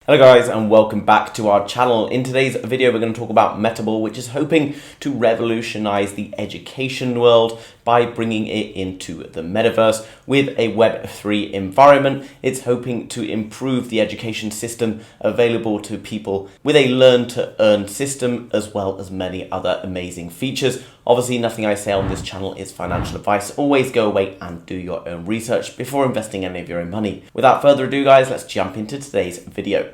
Hello guys and welcome back to our channel. In today's video we're going to talk about Metable, which is hoping to revolutionize the education world by bringing it into the metaverse with a Web3 environment. It's hoping to improve the education system available to people with a learn to earn system, as well as many other amazing features. Obviously, nothing I say on this channel is financial advice. Always go away and do your own research before investing any of your own money. Without further ado guys, let's jump into today's video.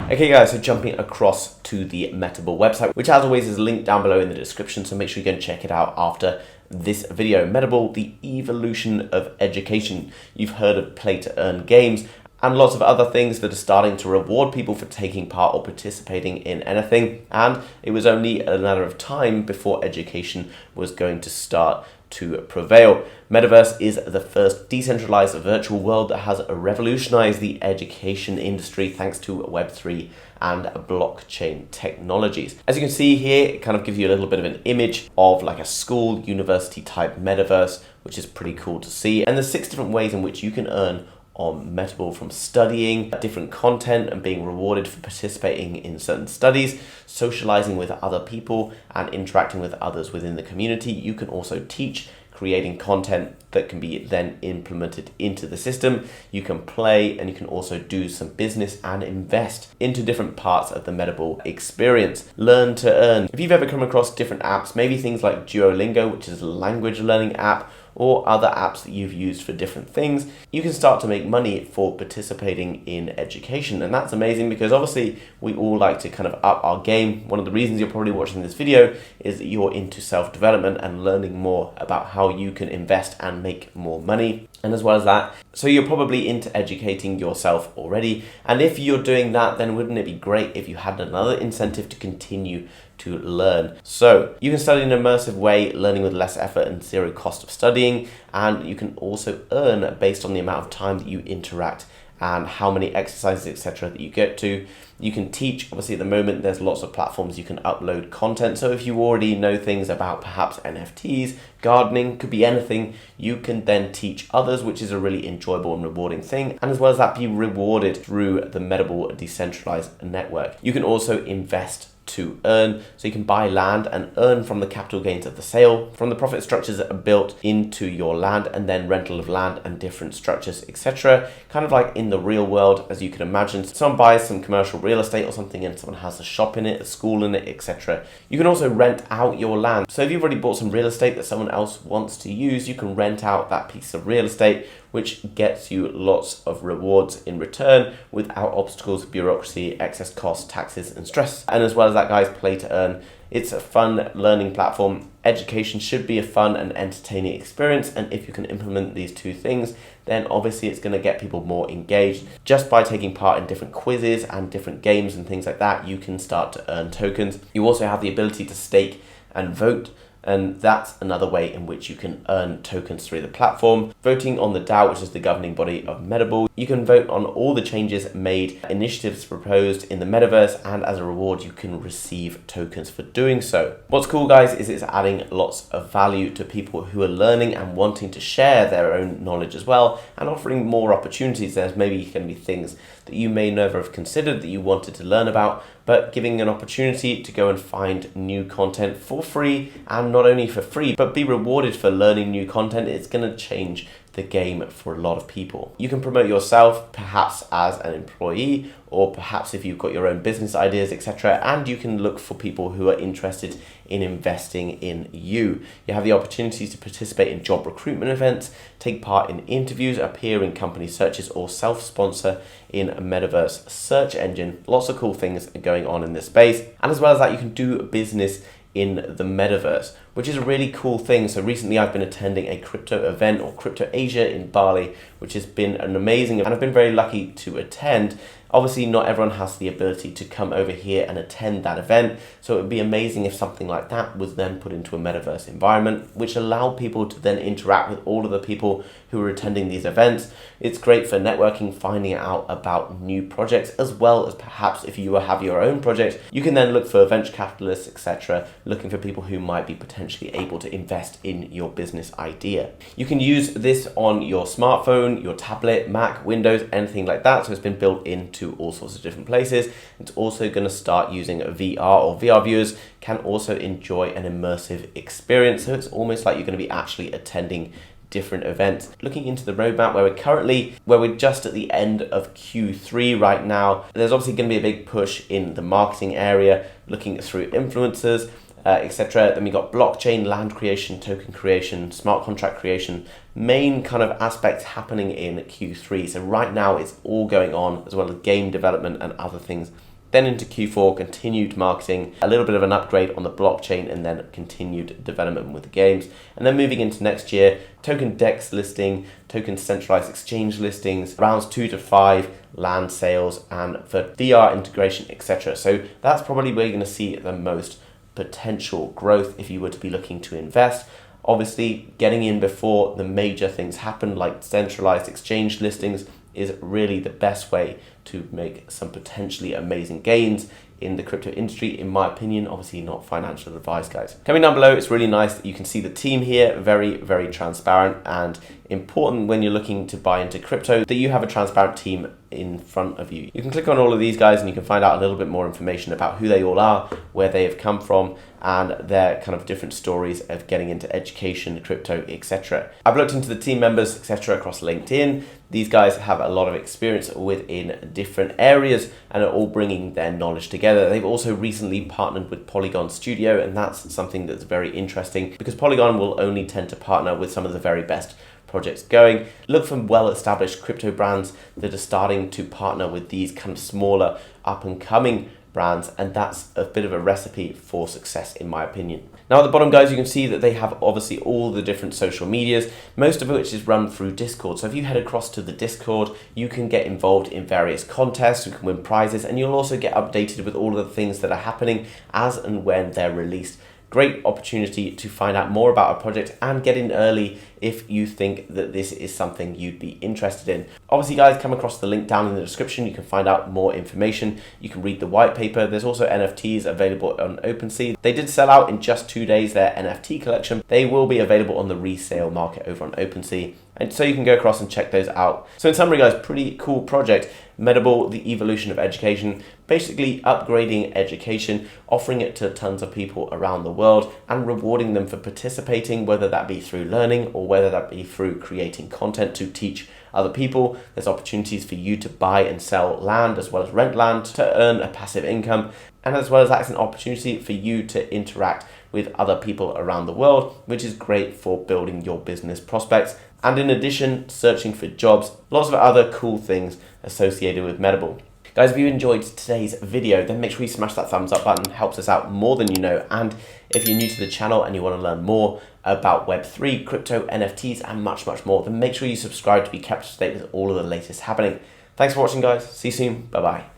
Okay guys, so jumping across to the Metable website, which as always is linked down below in the description, so make sure you go and check it out after this video. Metable, the evolution of education. You've heard of play to earn games and lots of other things that are starting to reward people for taking part or participating in anything. And it was only a matter of time before education was going to start to prevail. Metaverse is the first decentralized virtual world that has revolutionized the education industry thanks to Web3 and blockchain technologies. As you can see here, it kind of gives you a little bit of an image of like a school, university type metaverse, which is pretty cool to see. And there's 6 different ways in which you can earn on Metable, from studying different content and being rewarded for participating in certain studies, socializing with other people and interacting with others within the community. You can also teach, creating content that can be then implemented into the system. You can play, and you can also do some business and invest into different parts of the Metable experience. Learn to earn. If you've ever come across different apps, maybe things like Duolingo, which is a language learning app, or other apps that you've used for different things, you can start to make money for participating in education. And that's amazing because obviously we all like to kind of up our game. One of the reasons you're probably watching this video is that you're into self-development and learning more about how you can invest and make more money. And as well as that, so you're probably into educating yourself already. And if you're doing that, then wouldn't it be great if you had another incentive to continue to learn? So you can study in an immersive way, learning with less effort and zero cost of studying. And you can also earn based on the amount of time that you interact and how many exercises, etc. that you get to. You can teach. Obviously at the moment there's lots of platforms you can upload content, so if you already know things about perhaps NFTs, gardening, could be anything, you can then teach others, which is a really enjoyable and rewarding thing. And as well as that, be rewarded through the Metable decentralized network. You can also invest to earn, so you can buy land and earn from the capital gains of the sale, from the profit structures that are built into your land, and then rental of land and different structures, etc. Kind of like in the real world, as you can imagine. Someone buys some commercial real estate or something and someone has a shop in it, a school in it, etc. You can also rent out your land. So if you've already bought some real estate that someone else wants to use, you can rent out that piece of real estate, which gets you lots of rewards in return without obstacles, bureaucracy, excess costs, taxes, and stress. And as well as that, guys, play to earn. It's a fun learning platform. Education should be a fun and entertaining experience, and if you can implement these 2 things, then obviously it's going to get people more engaged. Just by taking part in different quizzes and different games and things like that, you can start to earn tokens. You also have the ability to stake and vote, and that's another way in which you can earn tokens through the platform. Voting on the DAO, which is the governing body of Metable, you can vote on all the changes made, initiatives proposed in the metaverse, and as a reward you can receive tokens for doing so. What's cool, guys, is it's adding lots of value to people who are learning and wanting to share their own knowledge as well, and offering more opportunities. There's maybe going to be things that you may never have considered that you wanted to learn about, but giving an opportunity to go and find new content for free, and not only for free, but be rewarded for learning new content. It's going to change the game for a lot of people. You can promote yourself perhaps as an employee, or perhaps if you've got your own business ideas, etc. And you can look for people who are interested in investing in you. You have the opportunities to participate in job recruitment events, take part in interviews, appear in company searches, or self-sponsor in a metaverse search engine. Lots of cool things are going on in this space. And as well as that, you can do business in the metaverse, which is a really cool thing. So recently I've been attending a crypto event, or Crypto Asia in Bali, which has been an amazing, and I've been very lucky to attend. Obviously, not everyone has the ability to come over here and attend that event, so it would be amazing if something like that was then put into a metaverse environment, which allowed people to then interact with all of the people who are attending these events. It's great for networking, finding out about new projects, as well as perhaps if you have your own project, you can then look for venture capitalists, etc., looking for people who might be potentially potentially able to invest in your business idea. You can use this on your smartphone, your tablet, Mac, Windows, anything like that. So it's been built into all sorts of different places. It's also going to start using VR, or VR viewers can also enjoy an immersive experience. So it's almost like you're going to be actually attending different events. Looking into the roadmap where we're just at the end of Q3 right now, there's obviously going to be a big push in the marketing area, looking through influencers, etc. Then we got blockchain, land creation, token creation, smart contract creation, main kind of aspects happening in Q3. So right now it's all going on, as well as game development and other things. Then into Q4, continued marketing, a little bit of an upgrade on the blockchain, and then continued development with the games. And then moving into next year, token DEX listing, token centralized exchange listings, rounds 2 to 5, land sales, and for VR integration, etc. So that's probably where you're going to see the most potential growth if you were to be looking to invest. Obviously, getting in before the major things happen, like centralized exchange listings, is really the best way to make some potentially amazing gains in the crypto industry, in my opinion. Obviously not financial advice, guys. Coming down below, it's really nice that you can see the team here, very, very transparent, and important when you're looking to buy into crypto that you have a transparent team in front of you. You can click on all of these guys and you can find out a little bit more information about who they all are, where they have come from, and their kind of different stories of getting into education, crypto, etc. I've looked into the team members, etc. across LinkedIn. These guys have a lot of experience within different areas and are all bringing their knowledge together. They've also recently partnered with Polygon Studio, and that's something that's very interesting because Polygon will only tend to partner with some of the very best projects going. Look for well-established crypto brands that are starting to partner with these kind of smaller up-and-coming brands, and that's a bit of a recipe for success in my opinion. Now at the bottom, guys, you can see that they have obviously all the different social medias, most of which is run through Discord. So if you head across to the Discord, you can get involved in various contests, you can win prizes, and you'll also get updated with all of the things that are happening as and when they're released. Great opportunity to find out more about a project and get in early if you think that this is something you'd be interested in. Obviously, guys, come across the link down in the description. You can find out more information. You can read the white paper. There's also NFTs available on OpenSea. They did sell out in just 2 days, their NFT collection. They will be available on the resale market over on OpenSea. And so you can go across and check those out. So in summary, guys, pretty cool project. Metable, the evolution of education, basically upgrading education, offering it to tons of people around the world and rewarding them for participating, whether that be through learning or whether that be through creating content to teach other people. There's opportunities for you to buy and sell land as well as rent land to earn a passive income. And as well as that's an opportunity for you to interact with other people around the world, which is great for building your business prospects. And in addition, searching for jobs, lots of other cool things associated with Metable. Guys, if you enjoyed today's video, then make sure you smash that thumbs up button. It helps us out more than you know. And if you're new to the channel and you want to learn more about Web3, crypto, NFTs, and much, much more, then make sure you subscribe to be kept up to date with all of the latest happening. Thanks for watching, guys. See you soon. Bye-bye.